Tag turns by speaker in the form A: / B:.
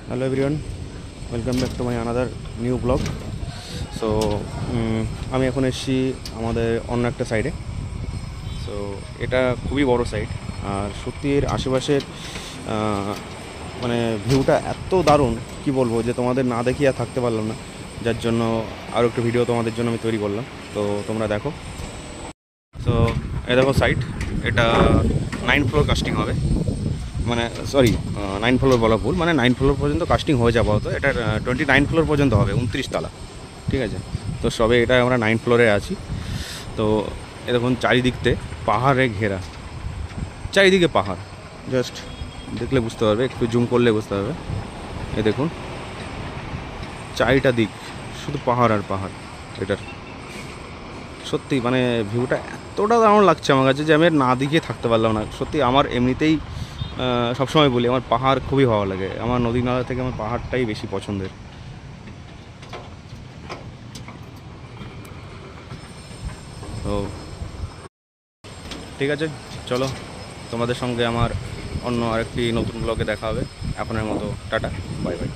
A: Hello everyone, welcome back to my another new blog. So আমি এখন এসেছি আমাদের অন্য একটা সাইডে। সো এটা খুবই বড় সাইড, আর সত্যি এর আশেপাশের মানে ভিউটা এত দারুণ, কি বলবো, যে তোমাদের না দেখিয়ে আর থাকতে পারলাম না, যার জন্য আরও একটা ভিডিও তোমাদের জন্য আমি তৈরি করলাম। তো তোমরা দেখো। সো এ দেখো সাইট, এটা 9 ফ্লোর কাস্টিং হবে, মানে সরি 9 ফ্লোর বলা ভুল, মানে 9 ফ্লোর পর্যন্ত কাস্টিং হয়ে যাওয়া হতো, এটা 29 ফ্লোর পর্যন্ত হবে, 29 তলা, ঠিক আছে। তো সবে এটা আমরা 9 ফ্লোরে আছি। তো এ দেখুন চারিদিকতে পাহাড়ে ঘেরা, চারিদিকে পাহাড়, জাস্ট দেখলে বুঝতে পারবে, একটু জুম করলে বুঝতে পারবে। এ দেখুন চারিটা দিক শুধু পাহাড় আর পাহাড়। এটার সত্যি মানে ভিউটা এতটা দারুণ লাগছে আমার কাছে যে আমি আর না দেখিয়ে থাকতে পারলাম না। সত্যি আমার এমনিতেই সবসময় বলি আমার পাহাড় খুবই ভালো লাগে, আমার নদী নালা থেকে আমার পাহাড়টাই বেশি পছন্দের। তো ঠিক আছে, চলো তোমাদের সঙ্গে আমার অন্য আরেকটি নতুন ব্লগে দেখা হবে। এখনের মতো টাটা, বাই বাই।